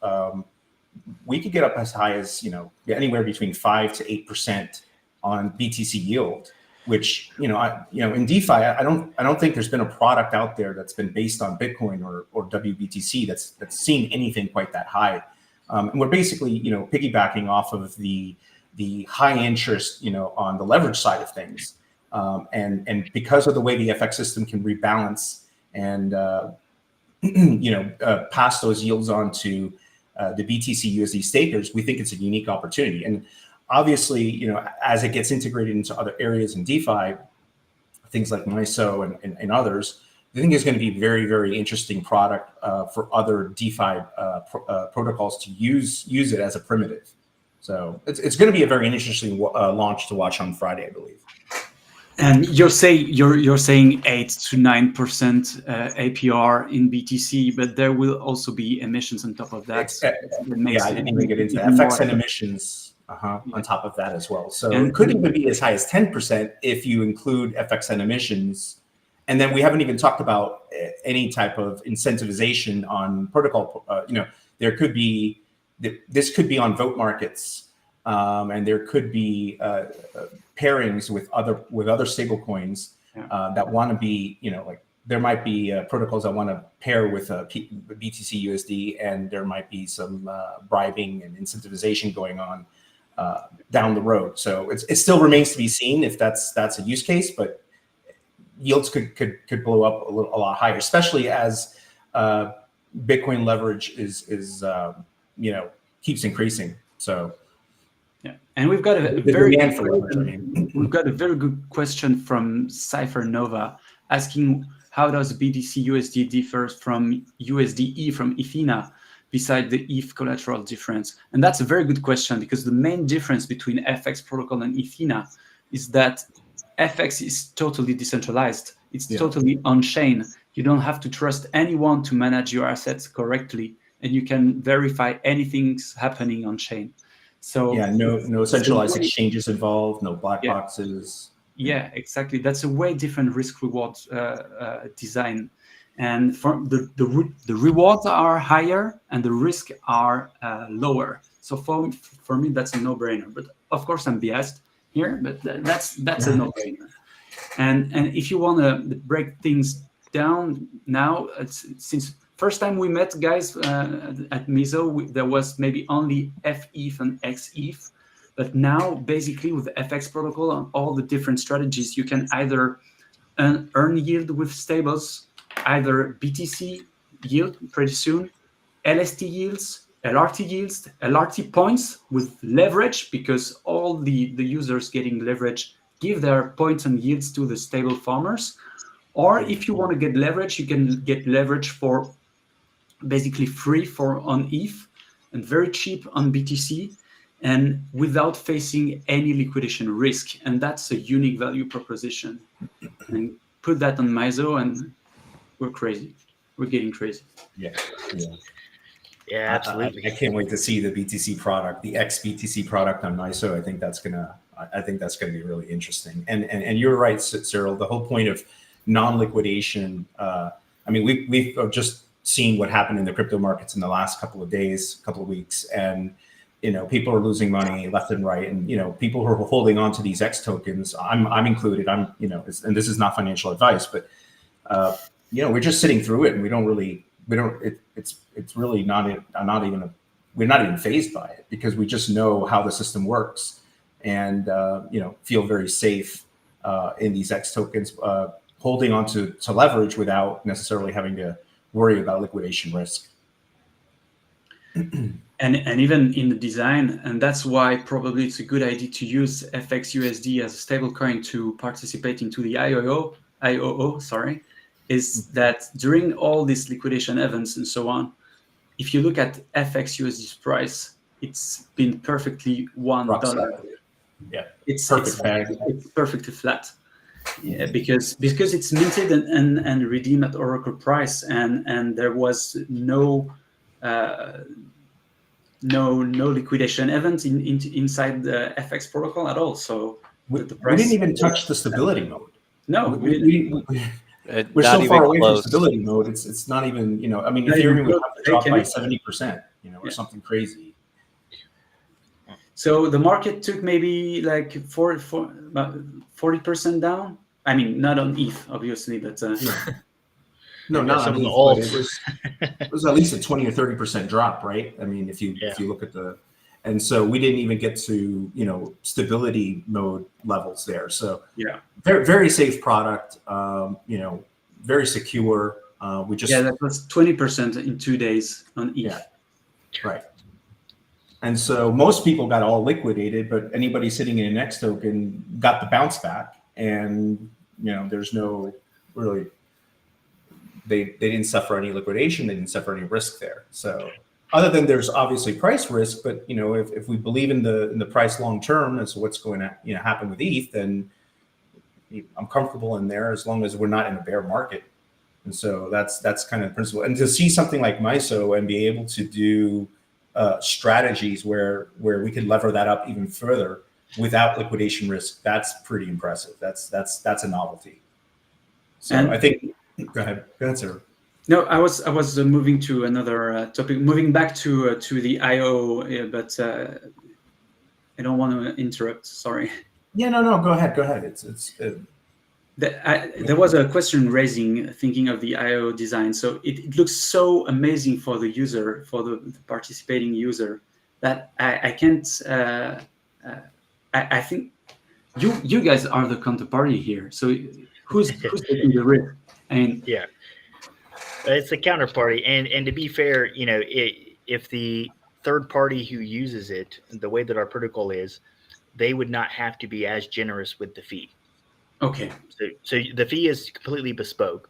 we could get up as high as, anywhere between 5 to 8% on BTC yield, which, in DeFi, I don't think there's been a product out there that's been based on Bitcoin or WBTC that's seen anything quite that high. And we're basically, piggybacking off of the high interest, on the leverage side of things. And because of the way the FX system can rebalance and pass those yields on to the BTC USD stakers, we think it's a unique opportunity. And obviously, as it gets integrated into other areas in DeFi, things like MYSO and others, I think it's going to be very, very interesting product for other DeFi protocols to use it as a primitive. So it's going to be a very interesting launch to watch on Friday, I believe. And you're saying 8 to 9% APR in BTC, but there will also be emissions on top of that. I didn't even get into that. FX and emissions on top of that as well. So it could even be as high as 10% if you include FX and emissions. And then we haven't even talked about any type of incentivization on protocol. There could be this could be on vote markets, and there could be pairings with other stable coins that want to be, there might be protocols that want to pair with BTC USD, and there might be some bribing and incentivization going on down the road. So it still remains to be seen if that's a use case, but yields could blow up a lot higher, especially as Bitcoin leverage is keeps increasing. So. Yeah, and we've got a very good question from Cypher Nova asking, how does BTC USD differ from USDE from Ethena beside the ETH collateral difference? And that's a very good question, because the main difference between FX protocol and Ethena is that FX is totally decentralized. It's totally on-chain. You don't have to trust anyone to manage your assets correctly, and you can verify anything's happening on-chain. So no centralized exchanges involved, no black boxes. Yeah, exactly. That's a way different risk-reward design, and for the rewards are higher and the risk are lower. So for me, that's a no-brainer. But of course, I'm biased here, but that's a no-brainer. And if you want to break things down now, since first time we met, guys, at MYSO, there was maybe only FETH and XETH. But now, basically, with the FX protocol and all the different strategies, you can either earn yield with stables, either BTC yield pretty soon, LST yields, LRT yields, LRT points with leverage, because all the users getting leverage give their points and yields to the stable farmers. Or if you want to get leverage, you can get leverage for basically free on ETH. and very cheap on BTC, and without facing any liquidation risk. And that's a unique value proposition. And put that on MYSO, and we're crazy. We're getting crazy. Yeah. Yeah, absolutely. I can't wait to see the BTC product, the XBTC product on MYSO. I think that's gonna be really interesting. And you're right, Cyril. The whole point of non-liquidation. I mean, we've just seen what happened in the crypto markets in the last couple of days, couple of weeks, and people are losing money left and right, and people who are holding on to these X tokens. I'm included. And this is not financial advice, but we're just sitting through it, and it's really we're not even fazed by it, because we just know how the system works, and feel very safe in these X tokens, holding on to leverage without necessarily having to worry about liquidation risk. And even in the design, and that's why probably it's a good idea to use FXUSD as a stablecoin to participate into the IOO, is that during all these liquidation events and so on, if you look at FXUSD's price, it's been perfectly $1. Yeah, it's perfectly flat. Yeah, because it's minted and redeemed at Oracle price, and there was no liquidation event inside the FX protocol at all. So we didn't even touch the stability mode. No, we're so far away from stability mode. It's not even, I mean, Ethereum would have to drop by 70%, or something crazy. So the market took maybe like 40% down. I mean, not on ETH, obviously, but no, not on ETH. It was at least a 20 or 30% drop, right? I mean, if you look at and so we didn't even get to stability mode levels there. So very, very safe product. Very secure. That was 20% in 2 days on ETH. Yeah, right. And so most people got all liquidated, but anybody sitting in an X token got the bounce back, and there's no really. They didn't suffer any liquidation. They didn't suffer any risk there. So other than there's obviously price risk, but if we believe in the price long term as to what's going to happen with ETH, then I'm comfortable in there as long as we're not in a bear market. And so that's kind of the principle. And to see something like MYSO and be able to do strategies where we could lever that up even further without liquidation risk, that's pretty impressive. That's a novelty. So I think. Go ahead, sir. No, I was moving to another topic, moving back to the IO, but I don't want to interrupt. Sorry. Yeah, no. Go ahead. There was a question raising, thinking of the IO design. So it looks so amazing for the user, for the participating user, that I can't. I think you guys are the counterparty here. So who's taking the risk? It's the counterparty, and to be fair, if the third party who uses it, the way that our protocol is, they would not have to be as generous with the fee. Okay. So the fee is completely bespoke,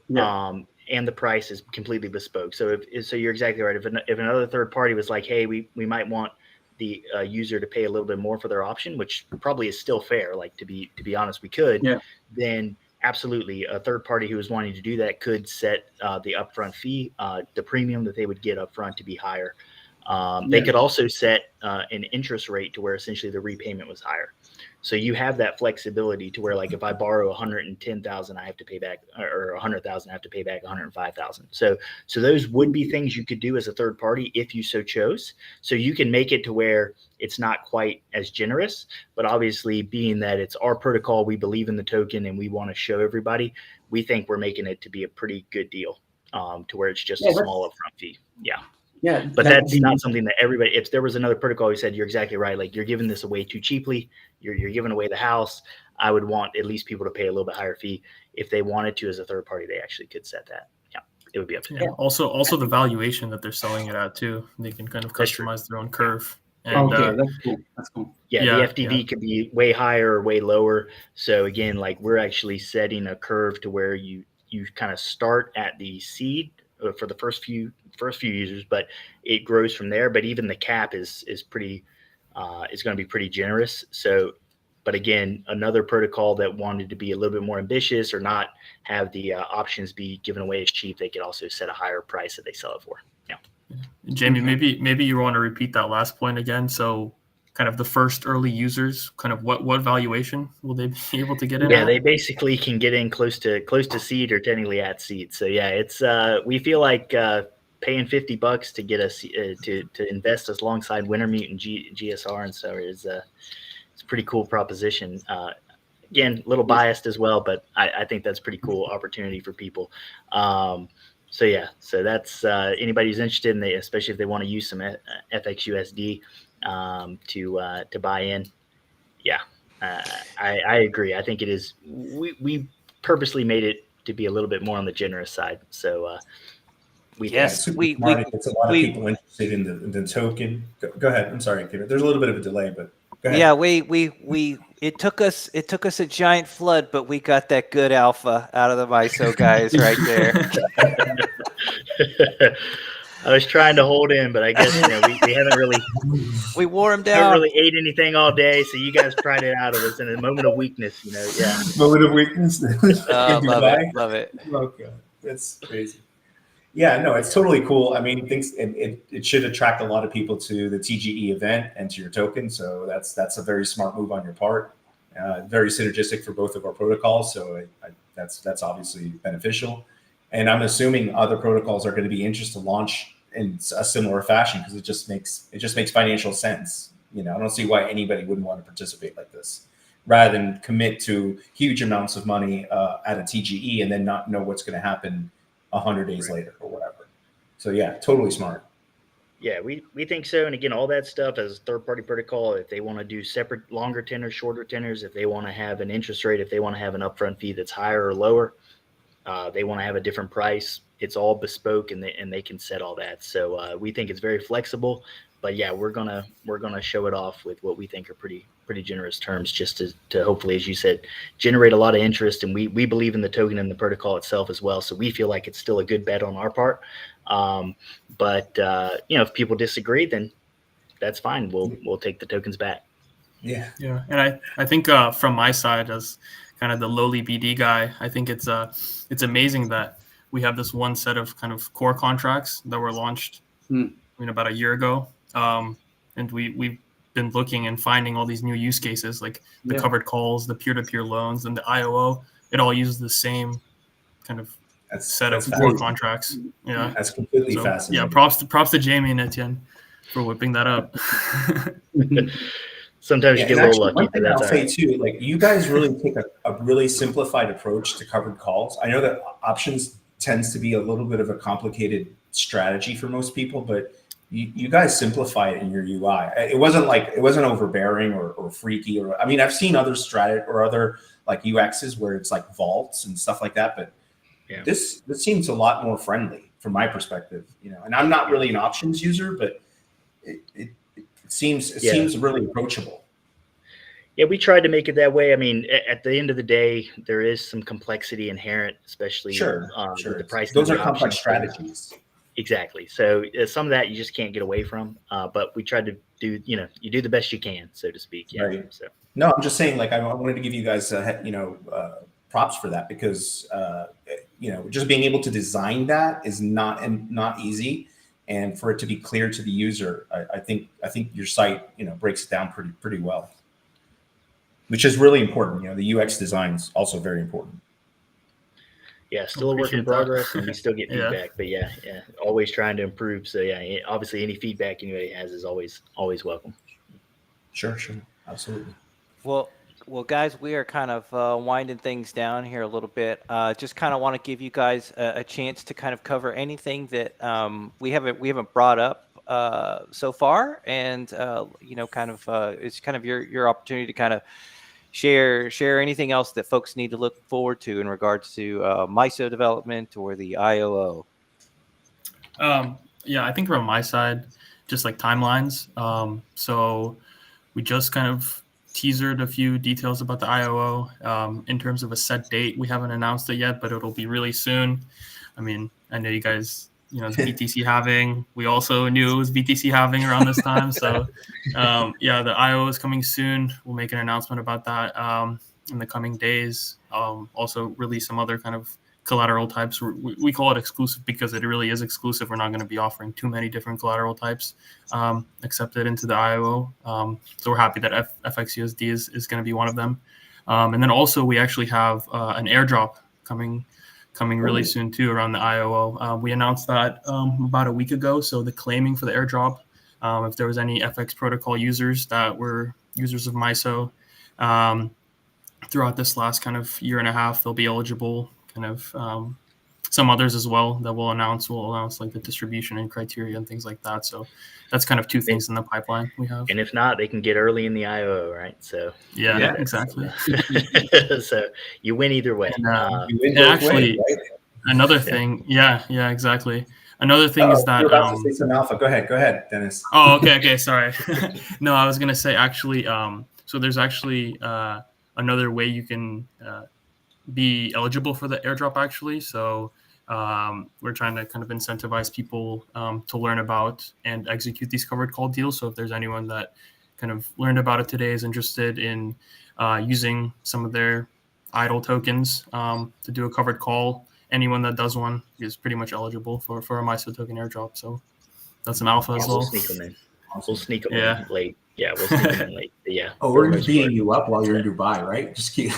and the price is completely bespoke. So you're exactly right. If another third party was like, hey, we might want the user to pay a little bit more for their option, which probably is still fair. Like to be honest, we could. Yeah. Then absolutely, a third party who is wanting to do that could set the upfront fee, the premium that they would get upfront, to be higher. They could also set an interest rate to where essentially the repayment was higher. So you have that flexibility to where, like, if I borrow 110,000, I have to pay back, or 100,000, I have to pay back 105,000. So those would be things you could do as a third party if you so chose. So you can make it to where it's not quite as generous, but obviously, being that it's our protocol, we believe in the token and we want to show everybody, we think we're making it to be a pretty good deal, to where it's just a small upfront fee. Yeah, but that's not something that everybody. If there was another protocol who said, you're exactly right, like, you're giving this away too cheaply, you're giving away the house, I would want at least people to pay a little bit higher fee. If they wanted to as a third party, they actually could set that. Yeah, it would be up to them. Also the valuation that they're selling it at too. They can kind of customize their own curve. And, that's cool. Yeah, the FTV could be way higher or way lower. So again, like, we're actually setting a curve to where you kind of start at the seed for the first few users, but it grows from there. But even the cap is pretty is going to be pretty generous. So, but again, another protocol that wanted to be a little bit more ambitious or not have the options be given away as cheap, they could also set a higher price that they sell it for. Yeah. Jamie, maybe you want to repeat that last point again. So kind of the first early users, kind of what valuation will they be able to get in? Yeah, they basically can get in close to seed or technically at seed. So yeah, it's we feel like paying $50 to get us to invest us alongside Wintermute and GSR and so is it's a pretty cool proposition. Again, a little biased as well, but I think that's a pretty cool opportunity for people. So yeah, so that's anybody who's interested in the, especially if they want to use some FXUSD to buy in. Yeah, I agree. I think it is. We purposely made it to be a little bit more on the generous side. So we Yes, we it's a lot of people interested in the token. Go ahead. I'm sorry, David. There's a little bit of a delay, but go ahead. Yeah, it took us a giant flood, but we got that good alpha out of the MYSO guys right there. I was trying to hold in, but I guess we haven't really we wore them down. Haven't really ate anything all day, so you guys pried it out of us in a moment of weakness. Yeah. Moment of weakness. Love it. Okay, that's crazy. Yeah, no, it's totally cool. I mean, it should attract a lot of people to the TGE event and to your token. So that's a very smart move on your part. Very synergistic for both of our protocols. So that's obviously beneficial. And I'm assuming other protocols are going to be interested to launch in a similar fashion because it just makes financial sense. I don't see why anybody wouldn't want to participate like this, rather than commit to huge amounts of money at a TGE and then not know what's going to happen 100 days later or whatever. So yeah, totally smart. Yeah, we think so. And again, all that stuff as a third-party protocol, if they want to do separate longer tenors, shorter tenors, if they want to have an interest rate, if they want to have an upfront fee that's higher or lower, they want to have a different price. It's all bespoke, and they can set all that. So we think it's very flexible. But yeah, we're gonna show it off with what we think are pretty generous terms, just to hopefully, as you said, generate a lot of interest. And we believe in the token and the protocol itself as well. So we feel like it's still a good bet on our part. But if people disagree, then that's fine. We'll take the tokens back. Yeah. And I think from my side, as kind of the lowly BD guy, I think it's amazing that we have this one set of kind of core contracts that were launched about a year ago. And we've been looking and finding all these new use cases, like the covered calls, the peer-to-peer loans, and the IOO. It all uses the same kind of set of core contracts. Yeah, that's completely fascinating. Yeah, props to Jamie and Etienne for whipping that up. Sometimes you get a little lucky. One thing I'll say too, like you guys really take a really simplified approach to covered calls. I know that options tends to be a little bit of a complicated strategy for most people, but you guys simplify it in your UI. It wasn't overbearing or freaky. I mean, I've seen other other like UXs where it's like vaults and stuff like that, but this seems a lot more friendly from my perspective. And I'm not really an options user, but it seems really approachable. Yeah, we tried to make it that way. I mean, at the end of the day, there is some complexity inherent, especially with the price. Those are complex strategies. Exactly. So some of that you just can't get away from. But we tried to do, you do the best you can, so to speak. Yeah. Right. So no, I'm just saying, like, I wanted to give you guys, props for that because, just being able to design that is not easy. And for it to be clear to the user, I think your site, breaks it down pretty well, which is really important. The UX design is also very important. Yeah, still a work in progress, and we still get feedback. But yeah, always trying to improve. So yeah, obviously any feedback anybody has is always welcome. Sure, absolutely. Well, guys, we are kind of winding things down here a little bit. Just kind of want to give you guys a chance to kind of cover anything that we haven't brought up so far, and it's kind of your opportunity to kind of share anything else that folks need to look forward to in regards to MYSO development or the IOO. I think from my side, just like timelines. So we just kind of teasered a few details about the IOO. In terms of a set date, we haven't announced it yet, but it'll be really soon. I mean, I know you guys it's BTC halving. We also knew it was BTC halving around this time. So, the IO is coming soon. We'll make an announcement about that in the coming days. Also release some other kind of collateral types. We call it exclusive because it really is exclusive. We're not going to be offering too many different collateral types accepted into the IO. So we're happy that FXUSD is going to be one of them. And then also we actually have an airdrop coming really soon too around the IOO. We announced that about a week ago. So the claiming for the airdrop, if there was any FX protocol users that were users of MYSO throughout this last kind of year and a half, they'll be eligible. Kind of some others as well that we'll announce like the distribution and criteria and things like that. So that's kind of two things in the pipeline we have. And if not, they can get early in the IO, right? So yeah. Exactly. So you win either way. And, and actually, right? Another thing, exactly. Another thing is that you're about to say some alpha. Go ahead, Dennis. Oh, okay, sorry. No, I was gonna say actually, so there's actually another way you can be eligible for the airdrop actually. So we're trying to kind of incentivize people to learn about and execute these covered call deals. So if there's anyone that kind of learned about it today is interested in using some of their idle tokens to do a covered call, anyone that does one is pretty much eligible for a MYSO token airdrop. So that's an alpha as well. We'll sneak them in. We'll sneak them in late. Yeah, we'll sneak them in late. Yeah. Oh, we're beating you up while you're in Dubai, right? Just keep.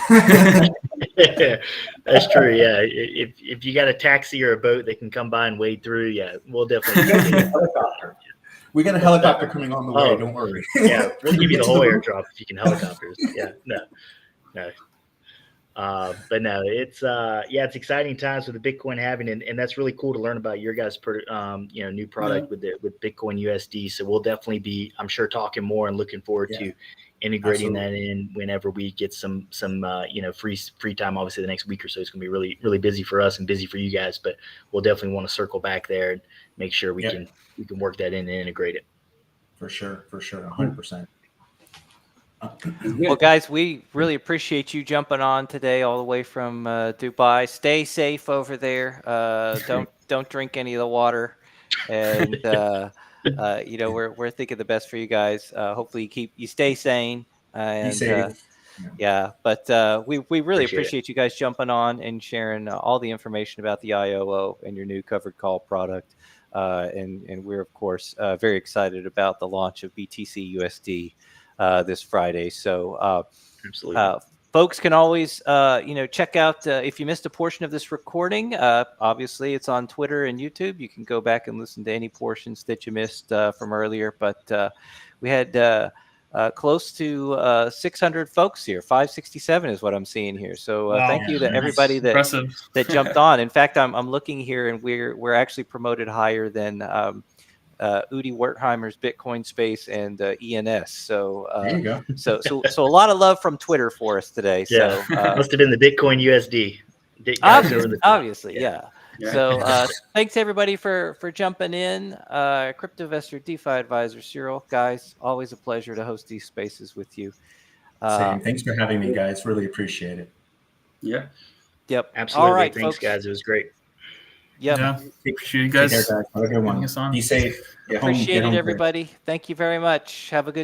That's true. Yeah, if you got a taxi or a boat that can come by and wade through, yeah, we'll definitely. Helicopter. We got a helicopter coming on the way. Don't worry. Yeah, we'll give you the whole airdrop if you can helicopters. Yeah, no. But no, it's exciting times with the Bitcoin halving, and that's really cool to learn about your guys' new product with Bitcoin USD. So we'll definitely be, I'm sure, talking more and looking forward to integrating that in whenever we get some free time. Obviously, the next week or so is going to be really, really busy for us and busy for you guys. But we'll definitely want to circle back there and make sure we can work that in and integrate it. For sure, 100%. Well, guys, we really appreciate you jumping on today, all the way from Dubai. Stay safe over there. Don't drink any of the water, and we're thinking the best for you guys. Hopefully, you stay sane. And, be safe. But we really appreciate you guys jumping on and sharing all the information about the IOO and your new covered call product. And we're of course very excited about the launch of BTC USD. This Friday. So absolutely. Folks can always check out if you missed a portion of this recording. Obviously it's on Twitter and YouTube. You can go back and listen to any portions that you missed from earlier. But we had close to 600 folks here. 567 is what I'm seeing here. So thank you to everybody that jumped on. In fact, I'm looking here, and we're actually promoted higher than Udi Wertheimer's Bitcoin Space and ENS. So there you go. so a lot of love from Twitter for us today. Yeah. So must have been the Bitcoin USD. Obviously, yeah. So thanks everybody for jumping in. Cryptovestor DeFi Advisor Cyril, guys, always a pleasure to host these spaces with you. Same. Thanks for having me, guys. Really appreciate it. Yeah. Yep. Absolutely. All right, thanks, folks. Guys. It was great. Yep. Yeah. Appreciate you guys. Take care, guys. Have a good one. Be safe. Appreciate it, everybody. Thank you very much. Have a good day.